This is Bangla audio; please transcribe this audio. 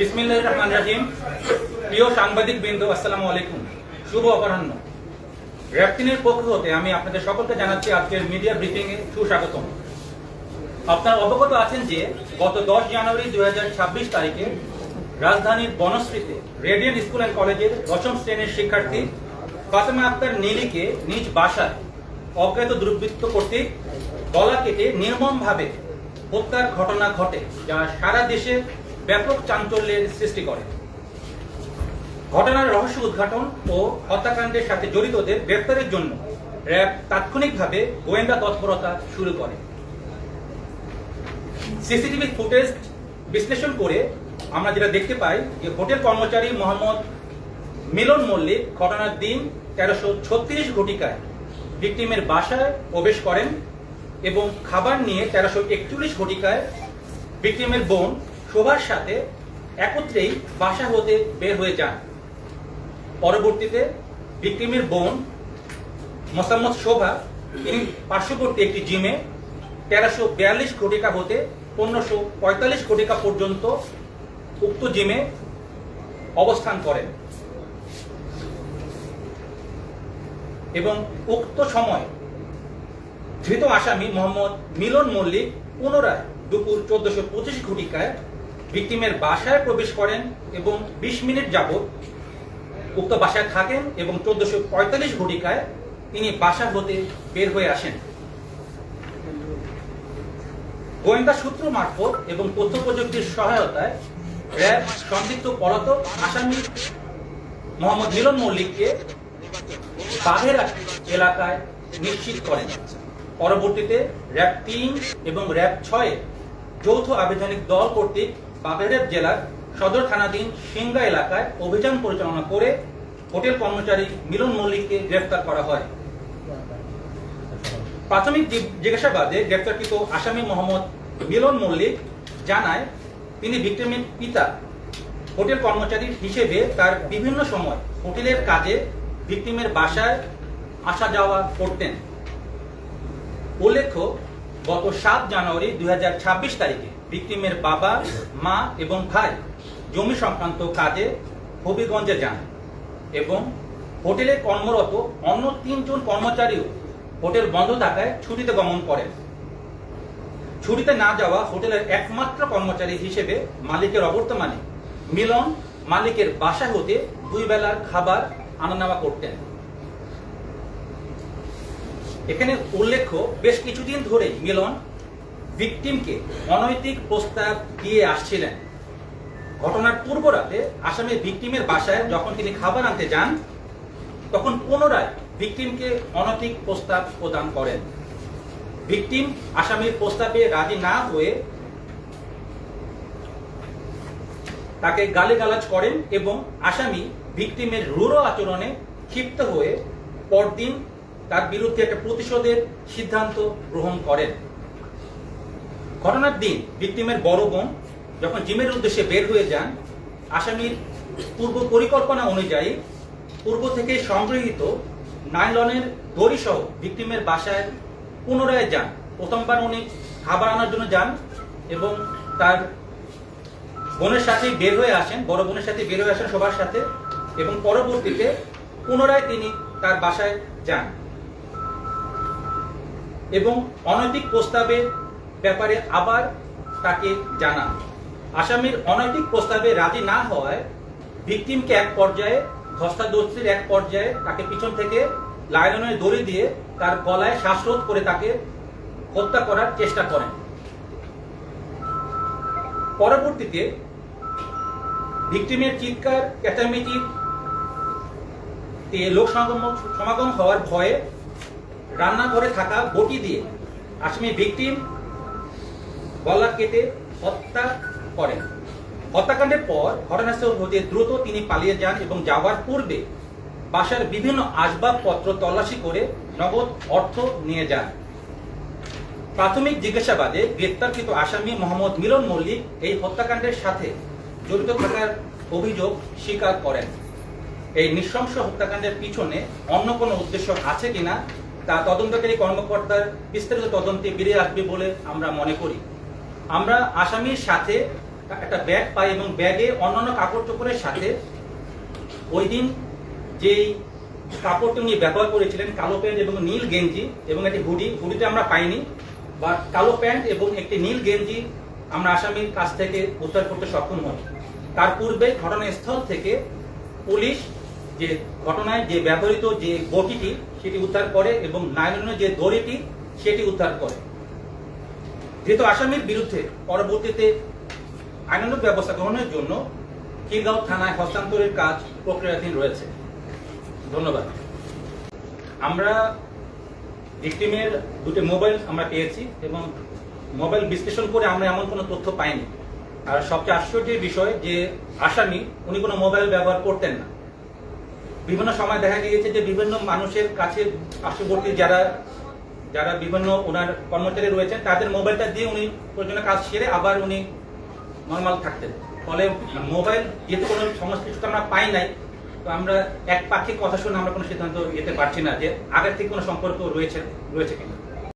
বিসমিল্লাহির রহমানির রহিম। প্রিয় সাংবাদিক বৃন্দ, আসসালামু আলাইকুম। শুভ অপরাহ্ন। র্যাব-3 এর পক্ষ হতে আমি আপনাদের সকলকে জানাচ্ছি আজকের মিডিয়া ব্রিফিং এ সুস্বাগতম। আপনারা অবগত আছেন যে গত 10 জানুয়ারি 2026 তারিখে রাজধানীর বনশ্রীতে রেডিয়েন্ট স্কুল অ্যান্ড কলেজের 10ম শ্রেণীর শিক্ষার্থী ফাতেমা আক্তার নীলিকে নিজ বাসায় অজ্ঞাত দুর্বৃত্ত কর্তৃক গলা কেটে নির্মমভাবে হত্যার ঘটনা ঘটে, যা সারা দেশে ব্যাপক চাঞ্চল্যের সৃষ্টি করে। ঘটনার রহস্য উদ্ঘাটন ও হত্যাকাণ্ডের সাথে জড়িতদের গ্রেফতারের জন্য র্যাব তাৎক্ষণিকভাবে গোয়েন্দা তৎপরতা শুরু করে। সিসিটিভি ফুটেজ বিশ্লেষণ করে আমরা যেটা দেখতে পাই যে হোটেল কর্মচারী মোহাম্মদ মিলন মল্লিক ঘটনার দিন 1336 ঘটিকায় ভিকটিমের বাসায় প্রবেশ করেন এবং খাবার নিয়ে 1341 ঘটিকায় ভিকটিমের বোন শোভার সাথে একত্রেই বাসা হতে বের হয়ে যান। পরবর্তীতে ভিকটিমের বোন মোসাম্মদ শোভা তিনি পার্শ্ববর্তী একটি জিমে 1342 ঘটিকা হতে 1545 ঘটিকা পর্যন্ত উক্ত জিমে অবস্থান করেন এবং উক্ত সময় ধৃত আসামি মোহাম্মদ মিলন মল্লিক পুনরায় দুপুর 1425 ঘটিকায় ভিকটিমের বাসায় প্রবেশ করেন এবং 20 মিনিট যাবৎ উক্ত বাসায় থাকেন এবং 1445 ঘটিকায় তিনি বাসা হতে বের হয়ে আসেন। গোয়েন্দা সূত্র মারফত এবং তথ্য প্রযুক্তির সহায়তায় র্যাব সন্দিগ্ধ পলাতক আসামি মোহাম্মদ মিলন মল্লিককে বাঘেরা এলাকায় নিশ্চিত করেন। পরবর্তীতে র্যাব 3 এবং র্যাব 6 যৌথ আবেদনিক দল কর্তৃক বাগেরহাট জেলার সদর থানাধীন সিংগা এলাকায় অভিযান পরিচালনা করে হোটেল কর্মচারী মিলন মল্লিককে গ্রেফতার করা হয়। প্রাথমিক জিজ্ঞাসাবাদে গ্রেফতারকৃত আসামি মোহাম্মদ মিলন মল্লিক জানায় তিনি ভিকটিমের পিতা হোটেল কর্মচারী হিসেবে তার বিভিন্ন সময় হোটেলের কাজে ভিকটিমের বাসায় আসা যাওয়া করতেন। উল্লেখ্য, গত 7 জানুয়ারি 2026 তারিখে ভিকটিমের বাবা, মা এবং ভাই জমি সংক্রান্ত কাজে হবিগঞ্জে যান এবং হোটেলে কর্মরত অন্য 3 জন কর্মচারীও হোটেল বন্ধ থাকায় ছুটিতে গমন করেন। ছুটিতে না যাওয়া হোটেলের একমাত্র কর্মচারী হিসেবে মালিকের অবর্তমানে মিলন মালিকের বাসা হতে 2 বেলার খাবার আনা নেওয়া করতেন। এখানে উল্লেখ্য, বেশ কিছুদিন ধরে মিলন ভিকটিমকে অনৈতিক প্রস্তাব দিয়ে আসছিলেন। ঘটনার পূর্ব রাতে আসামি ভিকটিমের বাসায় যখন তিনি খাবার আনতে যান, তখন পুনরায় ভিকটিমকে অনৈতিক প্রস্তাব প্রদান করেন। ভিকটিম আসামির প্রস্তাবে রাজি না হয়ে তাকে গালিগালাজ করেন এবং আসামি ভিকটিমের রূঢ় আচরণে ক্ষিপ্ত হয়ে পরদিন তার বিরুদ্ধে একটা প্রতিশোধের সিদ্ধান্ত গ্রহণ করেন। ঘটনার দিন ভিকটিমের বড় বোন যখন জিমের উদ্দেশ্যে বের হয়ে যান, আসামির পূর্ব পরিকল্পনা অনুযায়ী পূর্ব থেকে সংগৃহীত নাইলনের দড়ি সহ ভিকটিমের বাসায় পুনরায় যান। প্রথমবার উনি খাবার আনার জন্য যান এবং তার বোনের সাথে বের হয়ে আসেন, বড় বোনের সাথে বের হয়ে আসেন সবার সাথে, এবং পরবর্তীতে পুনরায় তিনি তার বাসায় যান এবং অনৈতিক প্রস্তাবের ব্যাপারে আবার তাকে জানান। আসামির অনৈতিক প্রস্তাবে রাজি না হওয়ায় ভিকটিমকে এক পর্যায়ে ধস্তাধস্তির এক পর্যায়ে তাকে পিছন থেকে লাইলনের দড়ি দিয়ে তার গলায় শ্বাসরোধ করে তাকে হত্যা করার চেষ্টা করেন। পরবর্তীতে ভিকটিমের চিৎকার চেঁচামেচিতে লোক সমাগম হওয়ার ভয়ে রান্নাঘরে থাকা বটি দিয়ে আসামি ভিকটিম গলা কেটে হত্যা করেন। হত্যাকাণ্ডের পর ঘটনাস্থল হতে দ্রুত তিনি পালিয়ে যান এবং যাওয়ার পূর্বে বাসার বিভিন্ন আসবাবপত্র তল্লাশি করে নগদ অর্থ নিয়ে যান। প্রাথমিক জিজ্ঞাসাবাদে গ্রেপ্তারকৃত আসামি মোহাম্মদ মিলন মল্লিক এই হত্যাকাণ্ডের সাথে জড়িত থাকার অভিযোগ স্বীকার করেন। এই নৃশংস হত্যাকাণ্ডের পিছনে অন্য কোনো উদ্দেশ্য আছে কিনা তা তদন্তকারী কর্মকর্তার বিস্তারিত তদন্তে বেরিয়ে আসবে বলে আমরা মনে করি। আমরা আসামির সাথে একটা ব্যাগ পাই এবং ব্যাগে অন্যান্য কাপড় চোপড়ের সাথে ওই দিন যেই কাপড়টি উনি ব্যবহার করেছিলেন কালো প্যান্ট এবং নীল গেঞ্জি এবং একটি হুডিতে আমরা পাইনি, বা কালো প্যান্ট এবং একটি নীল গেঞ্জি আমরা আসামির কাছ থেকে উদ্ধার করতে সক্ষম হই। তার পূর্বে ঘটনাস্থল থেকে পুলিশ যে ঘটনায় যে ব্যবহৃত যে বটিটি সেটি উদ্ধার করে এবং নাইলনের যে দড়িটি সেটি উদ্ধার করে। যেহেতু আসামির বিরুদ্ধে পরবর্তীতে আইনানুগ ব্যবস্থা গ্রহণের জন্য খিলগাঁও থানায় হস্তান্তরের কাজ প্রক্রিয়াধীন রয়েছে। ধন্যবাদ। আমরা ভিকটিমের দুটি মোবাইল আমরা পেয়েছি এবং মোবাইল বিশ্লেষণ করে আমরা এমন কোনো তথ্য পাইনি। আর সবচেয়ে আশ্চর্যের বিষয় যে আসামি উনি কোনো মোবাইল ব্যবহার করতেন না। বিভিন্ন সময় দেখা গিয়েছে যে বিভিন্ন মানুষের কাছে পার্শ্ববর্তী যারা বিভিন্ন ওনার কর্মচারী রয়েছেন তাদের মোবাইলটা দিয়ে উনি প্রয়োজনীয় কাজ সেরে আবার উনি নর্মাল থাকতেন। ফলে মোবাইল যেহেতু কোনো সংশ্লিষ্ট আমরা পাই নাই, তো আমরা এক পাক্ষিক কথা শুনে আমরা কোনো সিদ্ধান্ত নিতে পারছি না যে আগের থেকে কোনো সম্পর্ক রয়েছে কিনা।